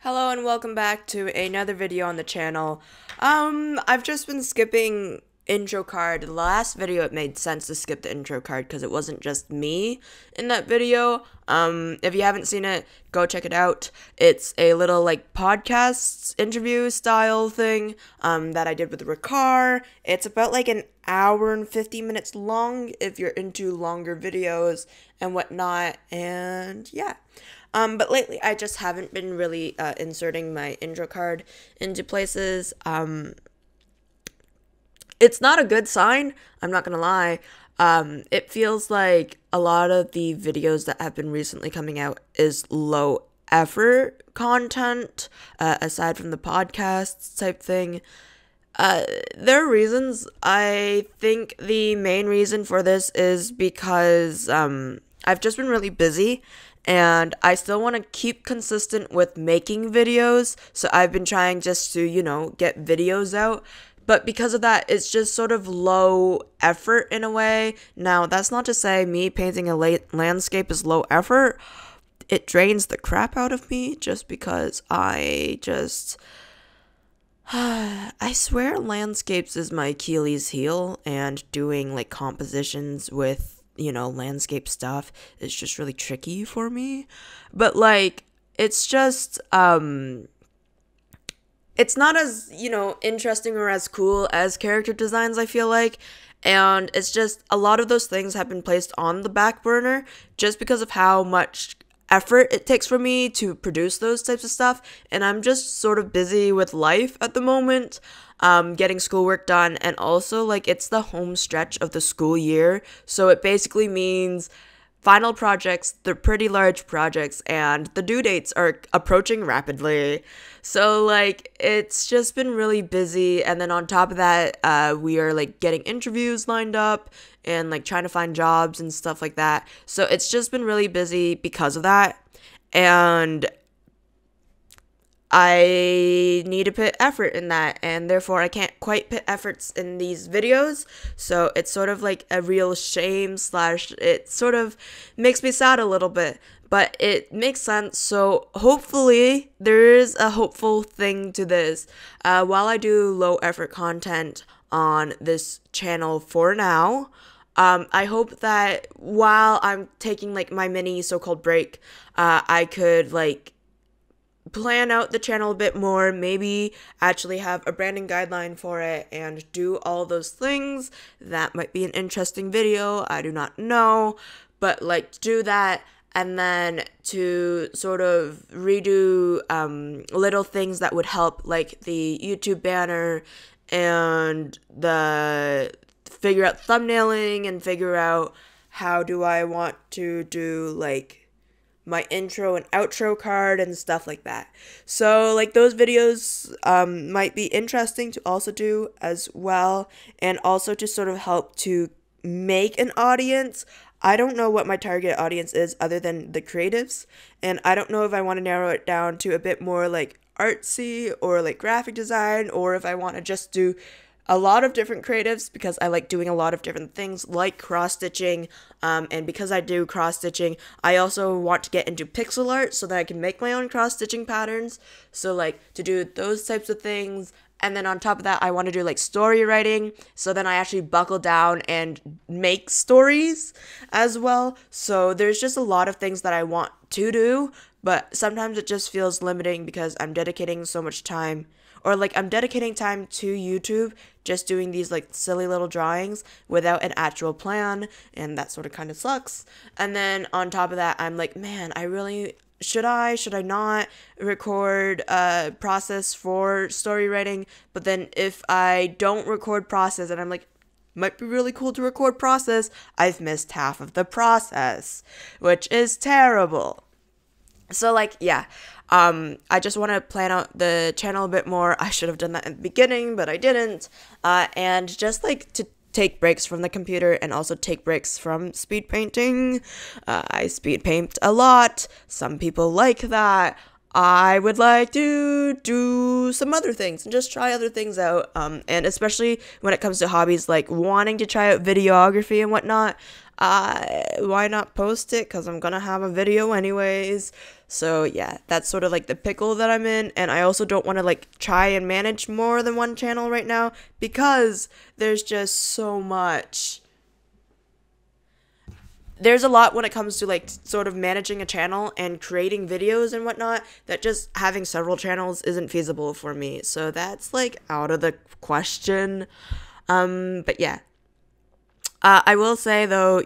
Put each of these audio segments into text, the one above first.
Hello and welcome back to another video on the channel. I've just been skipping intro card. The last video it made sense to skip the intro card because it wasn't just me in that video. If you haven't seen it, go check it out. It's a little like podcast interview style thing that I did with Ricard. It's about like an hour and 50 minutes long if you're into longer videos and whatnot, and yeah. But lately I just haven't been really inserting my intro card into places. It's not a good sign, I'm not gonna lie. It feels like a lot of the videos that have been recently coming out is low effort content, aside from the podcasts type thing. There are reasons. I think the main reason for this is because I've just been really busy and I still want to keep consistent with making videos. So I've been trying just to, get videos out. But because of that, it's just sort of low effort in a way. Now, that's not to say me painting a landscape is low effort. It drains the crap out of me just because I swear landscapes is my Achilles heel, and doing like compositions with landscape stuff is just really tricky for me. But like it's just it's not as interesting or as cool as character designs, I feel like. And it's just a lot of those things have been placed on the back burner just because of how much effort it takes for me to produce those types of stuff, and I'm just sort of busy with life at the moment, getting schoolwork done, and also like it's the home stretch of the school year, so it basically means final projects. They're pretty large projects and the due dates are approaching rapidly, so like it's just been really busy. And then on top of that, we are like getting interviews lined up and like trying to find jobs and stuff like that, so it's just been really busy because of that, and I need to put effort in that, and therefore I can't quite put efforts in these videos. So it's sort of like a real shame / it sort of makes me sad a little bit, but it makes sense. So hopefully there is a hopeful thing to this. While I do low effort content on this channel for now, I hope that while I'm taking like my mini so-called break, I could like plan out the channel a bit more, maybe actually have a branding guideline for it and do all those things. That might be an interesting video, I do not know, but like to do that, and then to sort of redo little things that would help, like the YouTube banner and the figure out thumbnailing and figure out how do I want to do like my intro and outro card and stuff like that. So like those videos might be interesting to also do as well, and also to sort of help to make an audience. I don't know what my target audience is other than the creatives, and I don't know if I want to narrow it down to a bit more like artsy or like graphic design, or if I want to just do a lot of different creatives, because I like doing a lot of different things like cross-stitching, and because I do cross-stitching, I also want to get into pixel art so that I can make my own cross-stitching patterns, so like to do those types of things. And then on top of that, I want to do like story writing, so then I actually buckle down and make stories as well. So there's just a lot of things that I want to do, but sometimes it just feels limiting because I'm dedicating so much time, or like I'm dedicating time to YouTube, just doing these like silly little drawings without an actual plan, and that sort of kind of sucks. And then on top of that, I'm like, man, I really should I not record process for story writing? But then if I don't record process, and I'm like, might be really cool to record process, I've missed half of the process, which is terrible. So like, yeah, I just want to plan out the channel a bit more. I should have done that in the beginning, but I didn't. And just like to take breaks from the computer and also take breaks from speed painting. I speed paint a lot. Some people like that. I would like to do some other things and just try other things out. And especially when it comes to hobbies like wanting to try out videography and whatnot, why not post it? Because I'm gonna have a video anyways. So yeah, that's sort of like the pickle that I'm in. And I also don't want to like try and manage more than one channel right now because there's just so much. There's a lot when it comes to like sort of managing a channel and creating videos and whatnot, that just having several channels isn't feasible for me. So that's like out of the question. But yeah. I will say though,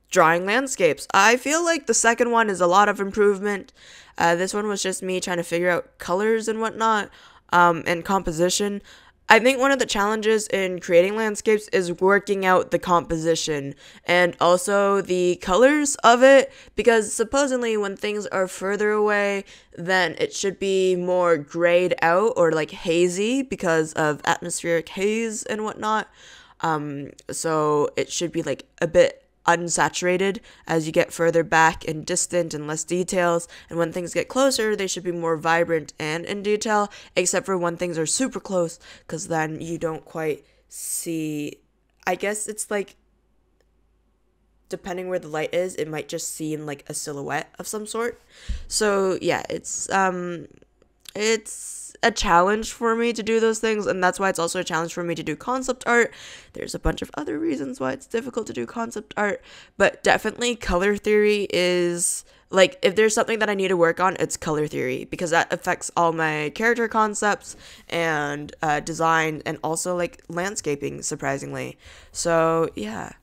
drawing landscapes, I feel like the second one is a lot of improvement. This one was just me trying to figure out colors and whatnot, and composition. I think one of the challenges in creating landscapes is working out the composition and also the colors of it, because supposedly when things are further away, then it should be more grayed out or like hazy because of atmospheric haze and whatnot. So it should be like a bit unsaturated as you get further back and distant and less details, and when things get closer they should be more vibrant and in detail, except for when things are super close, because then you don't quite see. I guess it's like depending where the light is, it might just seem like a silhouette of some sort. So yeah, it's a challenge for me to do those things, and that's why it's also a challenge for me to do concept art. There's a bunch of other reasons why it's difficult to do concept art, but definitely color theory is like, if there's something that I need to work on, it's color theory, because that affects all my character concepts and design, and also like landscaping, surprisingly. So yeah.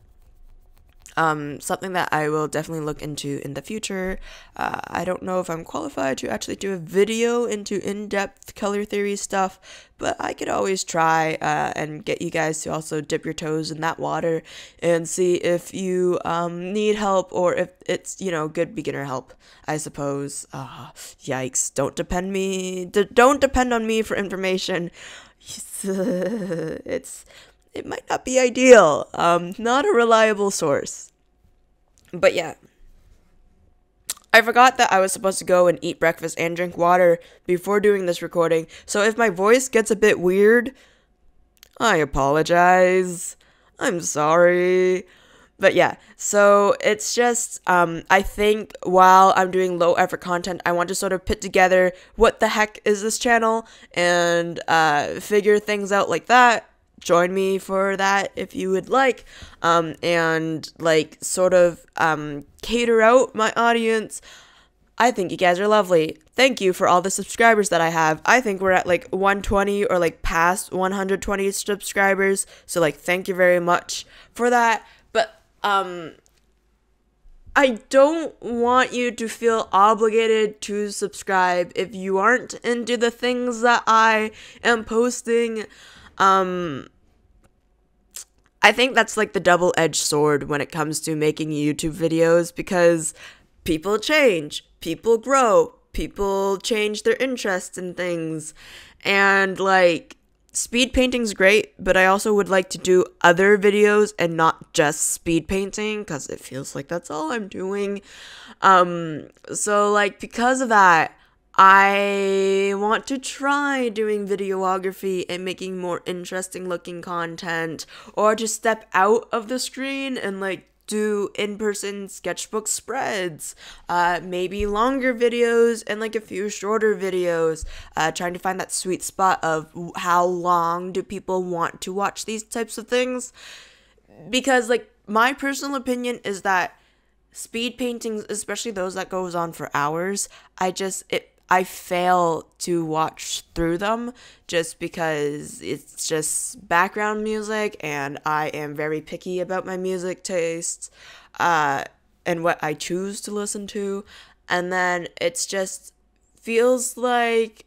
Something that I will definitely look into in the future. I don't know if I'm qualified to actually do a video into in-depth color theory stuff, but I could always try and get you guys to also dip your toes in that water and see if you need help, or if it's, good beginner help, I suppose. Yikes, don't depend on me for information. It might not be ideal. Not a reliable source. But yeah. I forgot that I was supposed to go and eat breakfast and drink water before doing this recording. So if my voice gets a bit weird, I apologize. I'm sorry. But yeah, so it's just, I think while I'm doing low effort content, I want to sort of put together what the heck is this channel and figure things out like that. Join me for that if you would like, and like sort of cater out my audience. I think you guys are lovely. Thank you for all the subscribers that I have. I think we're at like 120 or like past 120 subscribers. So like, thank you very much for that. But I don't want you to feel obligated to subscribe if you aren't into the things that I am posting. I think that's like the double-edged sword when it comes to making YouTube videos, because people change, people grow, people change their interests in things, and like, speed painting's great, but I also would like to do other videos and not just speed painting, because it feels like that's all I'm doing. So like, because of that, I want to try doing videography and making more interesting looking content, or to step out of the screen and like do in-person sketchbook spreads, maybe longer videos and like a few shorter videos, trying to find that sweet spot of how long do people want to watch these types of things, because like, my personal opinion is that speed paintings, especially those that goes on for hours, I fail to watch through them just because it's just background music, and I am very picky about my music tastes, and what I choose to listen to, and then it's just feels like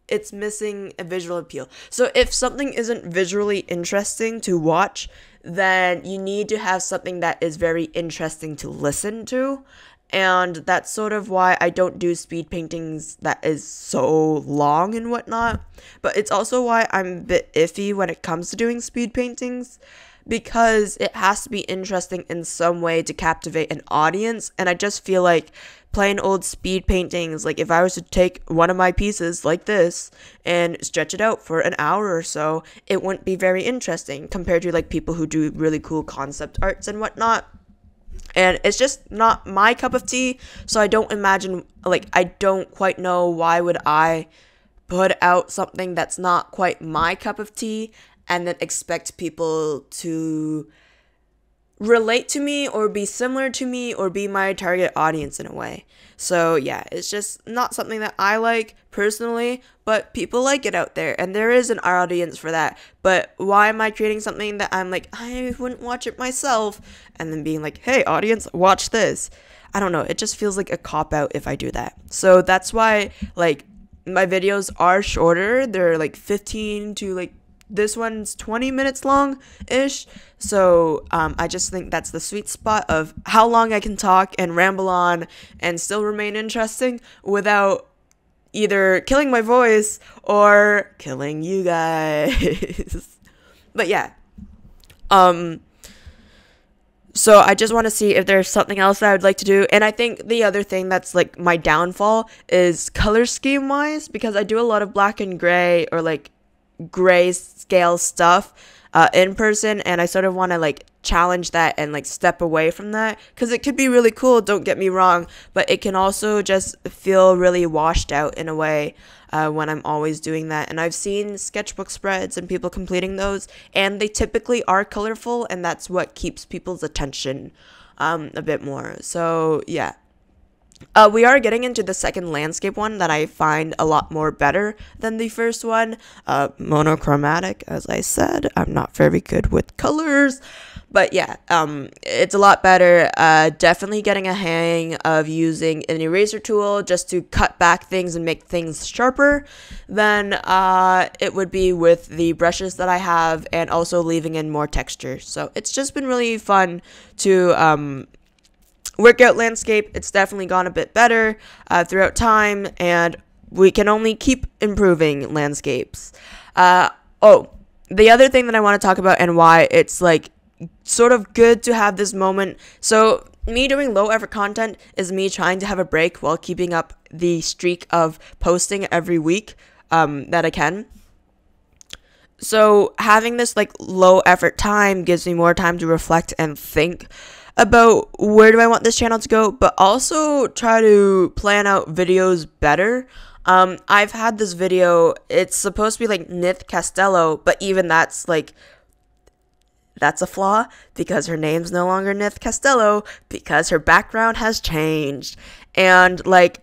it's missing a visual appeal. So if something isn't visually interesting to watch, then you need to have something that is very interesting to listen to. And that's sort of why I don't do speed paintings that is so long and whatnot. But it's also why I'm a bit iffy when it comes to doing speed paintings, because it has to be interesting in some way to captivate an audience. And I just feel like plain old speed paintings, like if I was to take one of my pieces like this and stretch it out for an hour or so, it wouldn't be very interesting compared to like people who do really cool concept arts and whatnot. And it's just not my cup of tea, so I don't imagine, like, I don't quite know why would I put out something that's not quite my cup of tea and then expect people to relate to me or be similar to me or be my target audience in a way. So yeah, it's just not something that I like personally, but people like it out there and there is an audience for that. But why am I creating something that I'm like, I wouldn't watch it myself, and then being like, hey audience, watch this? I don't know, it just feels like a cop out if I do that. So that's why, like, my videos are shorter. They're like 15 to, like, this one's 20 minutes long ish. So I just think that's the sweet spot of how long I can talk and ramble on and still remain interesting without either killing my voice or killing you guys. But yeah. So I just want to see if there's something else that I would like to do. And I think the other thing that's like my downfall is color scheme wise, because I do a lot of black and gray or like gray scale stuff in person, and I sort of want to like challenge that and like step away from that, because it could be really cool, don't get me wrong, but it can also just feel really washed out in a way when I'm always doing that. And I've seen sketchbook spreads and people completing those, and they typically are colorful, and that's what keeps people's attention a bit more. So yeah. We are getting into the second landscape one that I find a lot more better than the first one. Monochromatic, as I said. I'm not very good with colors. But yeah, it's a lot better. Definitely getting a hang of using an eraser tool just to cut back things and make things sharper than it would be with the brushes that I have, and also leaving in more texture. So it's just been really fun to workout landscape. It's definitely gone a bit better throughout time, and we can only keep improving landscapes. The other thing that I want to talk about and why it's like sort of good to have this moment. So me doing low effort content is me trying to have a break while keeping up the streak of posting every week that I can. So having this like low effort time gives me more time to reflect and think about where do I want this channel to go, but also try to plan out videos better. I've had this video, it's supposed to be like Nith Castello, but even that's like, that's a flaw, because her name's no longer Nith Castello, because her background has changed. And like,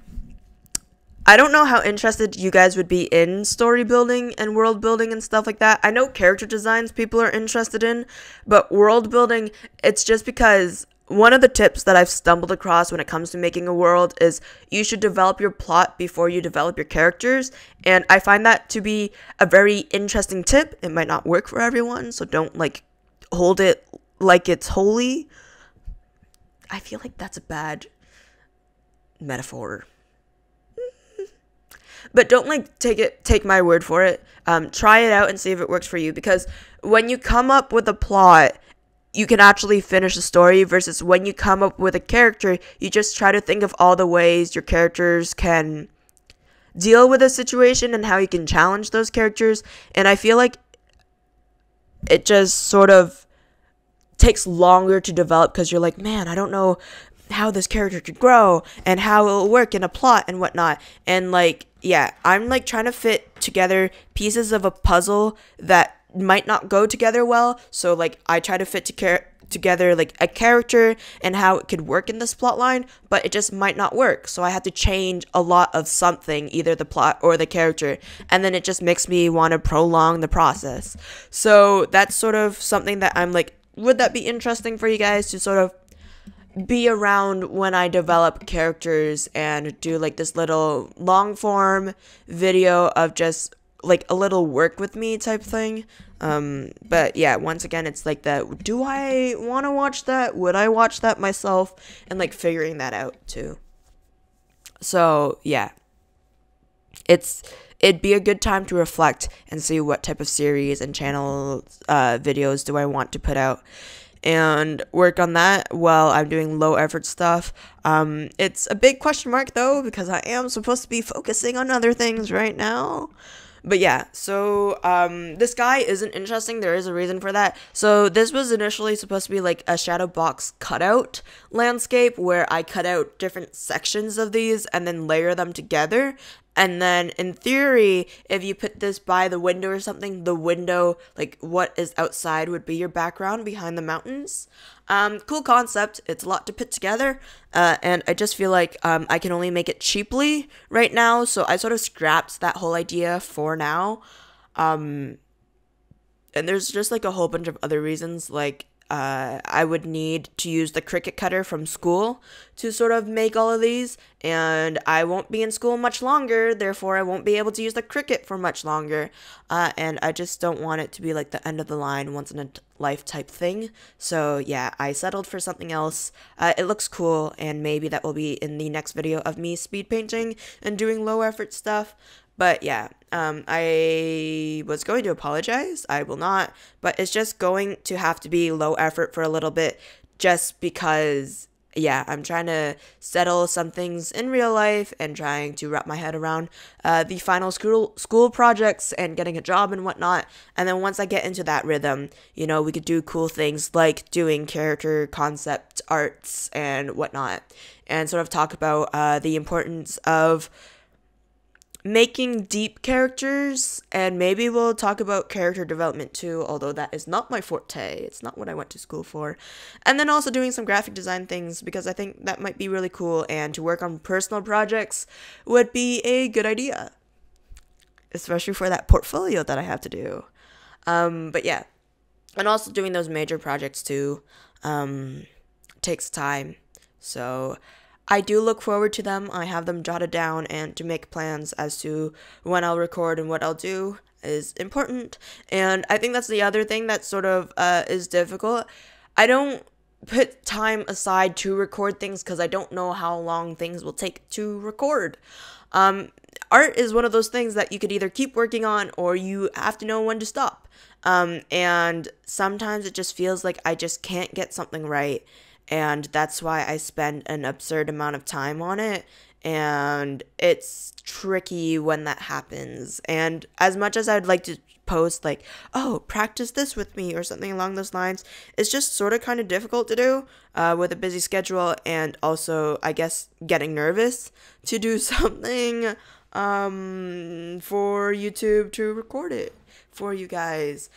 I don't know how interested you guys would be in story building and world building and stuff like that. I know character designs people are interested in, but world building, it's just because one of the tips that I've stumbled across when it comes to making a world is you should develop your plot before you develop your characters. And I find that to be a very interesting tip. It might not work for everyone, so don't like hold it like it's holy. I feel like that's a bad metaphor. But don't like take my word for it. Try it out and see if it works for you, because when you come up with a plot, you can actually finish the story, versus when you come up with a character, you just try to think of all the ways your characters can deal with a situation and how you can challenge those characters. And I feel like it just sort of takes longer to develop, because you're like, man, I don't know how this character could grow and how it'll work in a plot and whatnot. And like, yeah, I'm like trying to fit together pieces of a puzzle that might not go together well. So like I try to fit together like a character and how it could work in this plot line, but it just might not work. So I have to change a lot of something, either the plot or the character, and then it just makes me want to prolong the process. So that's sort of something that I'm like, would that be interesting for you guys to sort of be around when I develop characters and do like this little long form video of just like a little work with me type thing. But yeah, once again, it's like that, do I want to watch that? Would I watch that myself? And like figuring that out too. So yeah, it'd be a good time to reflect and see what type of series and channel videos do I want to put out, and work on that while I'm doing low effort stuff. It's a big question mark though, because I am supposed to be focusing on other things right now. But yeah, so this guy isn't interesting. There is a reason for that. So this was initially supposed to be like a shadow box cutout landscape where I cut out different sections of these and then layer them together. And then in theory, if you put this by the window or something, the window, like what is outside, would be your background behind the mountains. Cool concept. It's a lot to put together. And I just feel like I can only make it cheaply right now. So I sort of scrapped that whole idea for now. And there's just like a whole bunch of other reasons. Like I would need to use the Cricut cutter from school to sort of make all of these, and I won't be in school much longer, therefore I won't be able to use the Cricut for much longer, and I just don't want it to be like the end of the line, once in a life type thing. So yeah, I settled for something else. It looks cool, and maybe that will be in the next video of me speed painting and doing low effort stuff. But yeah, I was going to apologize. I will not. But it's just going to have to be low effort for a little bit, just because, yeah, I'm trying to settle some things in real life and trying to wrap my head around the final school projects and getting a job and whatnot. And then once I get into that rhythm, you know, we could do cool things like doing character concept arts and whatnot, and sort of talk about the importance of making deep characters, and maybe we'll talk about character development too, although that is not my forte. It's not what I went to school for. And then also doing some graphic design things, because I think that might be really cool, and to work on personal projects would be a good idea, especially for that portfolio that I have to do. But yeah, and also doing those major projects too takes time, so I do look forward to them. I have them jotted down, and to make plans as to when I'll record and what I'll do is important. And I think that's the other thing that sort of is difficult. I don't put time aside to record things because I don't know how long things will take to record. Art is one of those things that you could either keep working on or you have to know when to stop. And sometimes it just feels like I just can't get something right. And that's why I spend an absurd amount of time on it, and it's tricky when that happens. And as much as I'd like to post like, oh, practice this with me or something along those lines, it's just sort of kind of difficult to do with a busy schedule, and also, I guess, getting nervous to do something for YouTube to record it for you guys.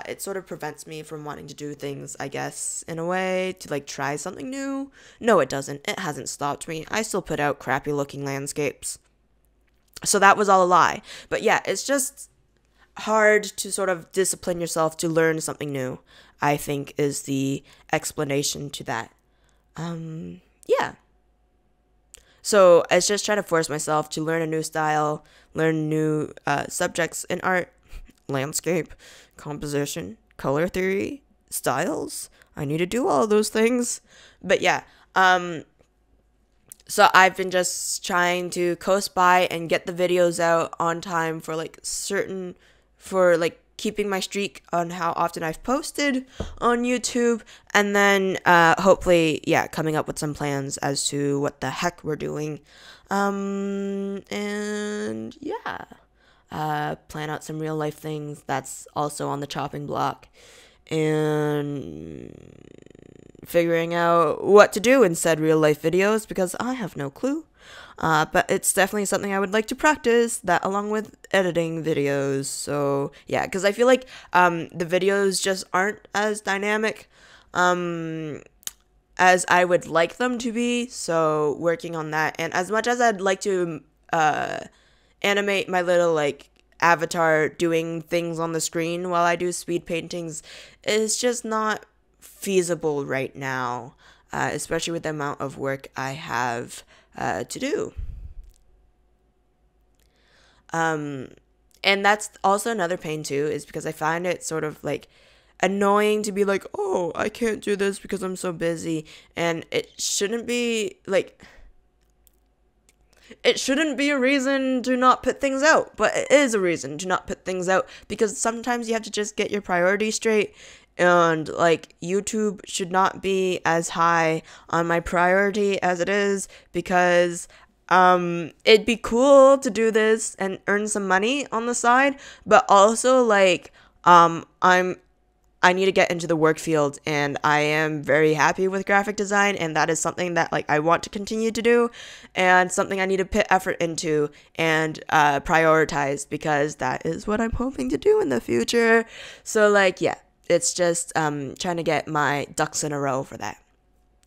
It sort of prevents me from wanting to do things, I guess, in a way, to like try something new. No, it doesn't. It hasn't stopped me. I still put out crappy looking landscapes. So that was all a lie. But yeah, it's just hard to sort of discipline yourself to learn something new, I think, is the explanation to that. Yeah. So I was just trying to force myself to learn a new style, learn new subjects in art, landscape, composition, color theory, styles. I need to do all those things. But yeah, so I've been just trying to coast by and get the videos out on time for keeping my streak on how often I've posted on YouTube, and then hopefully, yeah, coming up with some plans as to what the heck we're doing. And yeah. Plan out some real life things that's also on the chopping block, and figuring out what to do in said real life videos, because I have no clue. But it's definitely something I would like to practice, that along with editing videos. So yeah, because I feel like the videos just aren't as dynamic as I would like them to be, so working on that. And as much as I'd like to animate my little like avatar doing things on the screen while I do speed paintings, it's just not feasible right now, especially with the amount of work I have to do. And that's also another pain too, is because I find it sort of like annoying to be like, oh, I can't do this because I'm so busy, and it shouldn't be like, it shouldn't be a reason to not put things out, but it is a reason to not put things out, because sometimes you have to just get your priorities straight, and like YouTube should not be as high on my priority as it is, because It'd be cool to do this and earn some money on the side, but also like I need to get into the work field, and I am very happy with graphic design, and that is something that like I want to continue to do, and something I need to put effort into and prioritize, because that is what I'm hoping to do in the future. So like yeah, it's just trying to get my ducks in a row for that.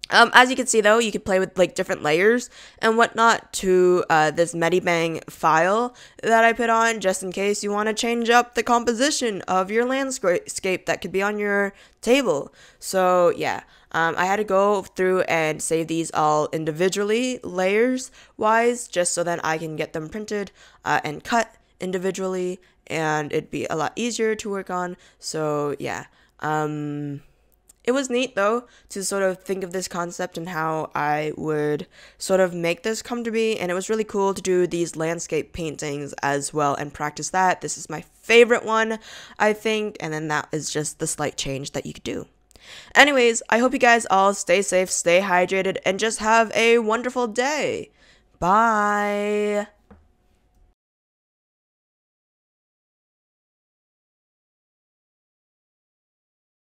As you can see though, you can play with like different layers and whatnot to this Medibang file that I put on, just in case you want to change up the composition of your landscape that could be on your table. So yeah, I had to go through and save these all individually, layers wise, just so that I can get them printed and cut individually, and it'd be a lot easier to work on. So yeah. It was neat though to sort of think of this concept and how I would sort of make this come to be, and it was really cool to do these landscape paintings as well and practice that. This is my favorite one, I think, and then that is just the slight change that you could do. Anyways, I hope you guys all stay safe, stay hydrated, and just have a wonderful day. Bye!